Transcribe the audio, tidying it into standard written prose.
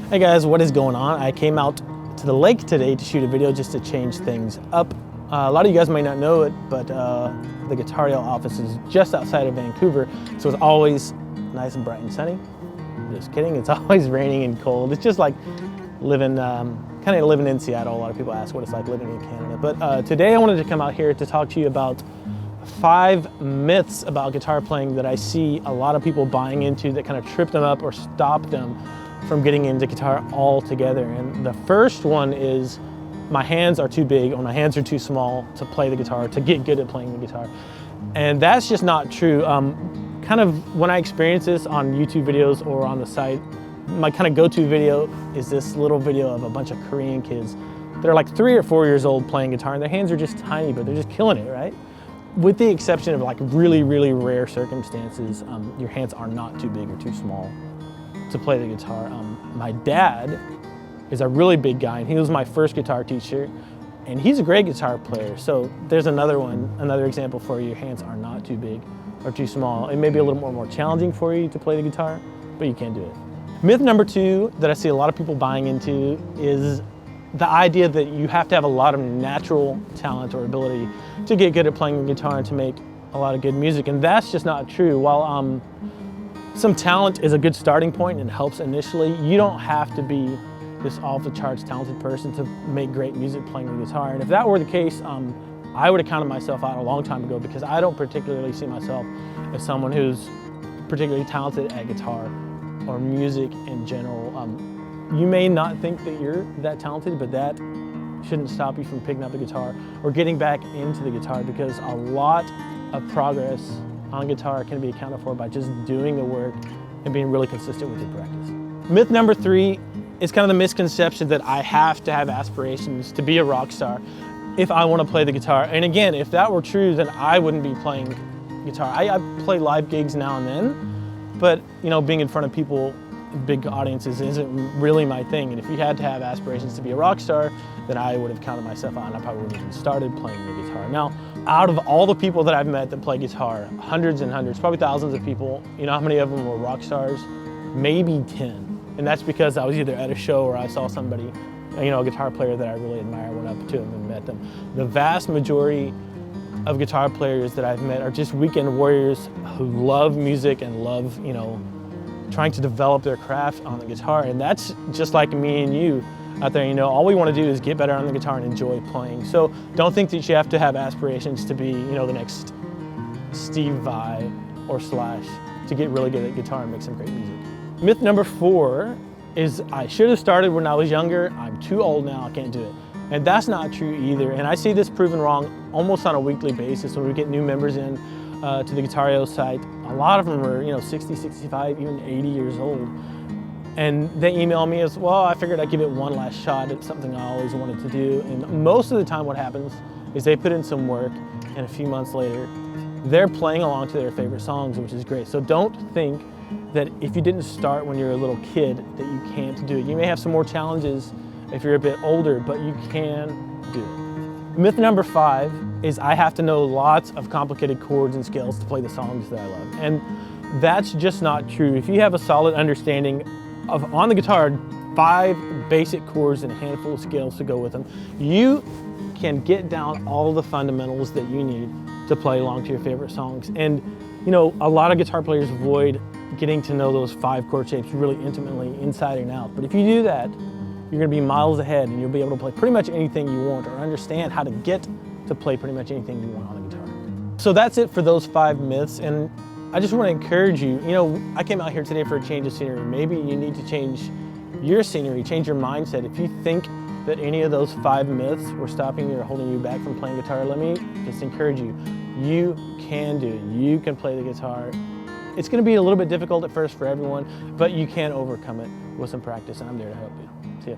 Hey guys, what is going on? I came out to the lake today to shoot a video just to change things up. A lot of you guys might not know it, but the Guitar Yell office is just outside of Vancouver, so it's always nice and bright and sunny. Just kidding, it's always raining and cold. It's just like living, kind of living in Seattle. A lot of people ask what it's like living in Canada. But today I wanted to come out here to talk to you about 5 myths about guitar playing that I see a lot of people buying into that kind of trip them up or stop them from getting into guitar altogether. And the first one is my hands are too big or my hands are too small to play the guitar, to get good at playing the guitar. And that's just not true. Kind of when I experience this on YouTube videos or on the site, my kind of go-to video is this little video of a bunch of Korean kids. They're like 3 or 4 years old playing guitar and their hands are just tiny, but they're just killing it, right? With the exception of like really, really rare circumstances, your hands are not too big or too small to play the guitar. My dad is a really big guy and he was my first guitar teacher and he's a great guitar player. So there's another example for you. Your hands are not too big or too small. It may be a little more challenging for you to play the guitar, but you can do it. Myth number 2 that I see a lot of people buying into is the idea that you have to have a lot of natural talent or ability to get good at playing the guitar and to make a lot of good music. And that's just not true. While some talent is a good starting point and helps initially, you don't have to be this off-the-charts talented person to make great music playing the guitar. And if that were the case, I would have counted myself out a long time ago, because I don't particularly see myself as someone who's particularly talented at guitar or music in general. You may not think that you're that talented, but that shouldn't stop you from picking up the guitar or getting back into the guitar, because a lot of progress on guitar can be accounted for by just doing the work and being really consistent with your practice. Myth number 3 is kind of the misconception that I have to have aspirations to be a rock star if I want to play the guitar. And again, if that were true, then I wouldn't be playing guitar. I play live gigs now and then, but you know, being in front of people, big audiences, isn't really my thing. And if you had to have aspirations to be a rock star, then I would have counted myself out and I probably wouldn't have even started playing the guitar. Now, out of all the people that I've met that play guitar, hundreds and hundreds, probably thousands of people, you know how many of them were rock stars? Maybe 10. And that's because I was either at a show or I saw somebody, you know, a guitar player that I really admire, went up to them and met them. The vast majority of guitar players that I've met are just weekend warriors who love music and love, you know, trying to develop their craft on the guitar. And that's just like me and you out there. You know, all we want to do is get better on the guitar and enjoy playing. So don't think that you have to have aspirations to be, you know, the next Steve Vai or Slash to get really good at guitar and make some great music. Myth number 4 is I should have started when I was younger. I'm too old now, I can't do it. And that's not true either. And I see this proven wrong almost on a weekly basis when we get new members in to the Guitar Yell site. A lot of them are, you know, 60, 65, even 80 years old. And they email me as, well, I figured I'd give it one last shot. It's something I always wanted to do. And most of the time what happens is they put in some work and a few months later, they're playing along to their favorite songs, which is great. So don't think that if you didn't start when you're a little kid that you can't do it. You may have some more challenges if you're a bit older, but you can do it. Myth number 5 is I have to know lots of complicated chords and scales to play the songs that I love. And that's just not true. If you have a solid understanding of, on the guitar, 5 basic chords and a handful of scales to go with them, you can get down all the fundamentals that you need to play along to your favorite songs. And you know, a lot of guitar players avoid getting to know those 5 chord shapes really intimately inside and out. But if you do that, you're gonna be miles ahead and you'll be able to play pretty much anything you want, or understand how to get to play pretty much anything you want on the guitar. So that's it for those 5 myths. And I just want to encourage you, you know, I came out here today for a change of scenery. Maybe you need to change your scenery, change your mindset. If you think that any of those 5 myths were stopping you or holding you back from playing guitar, let me just encourage you. You can do it. You can play the guitar. It's going to be a little bit difficult at first for everyone, but you can overcome it with some practice, and I'm there to help you. See ya.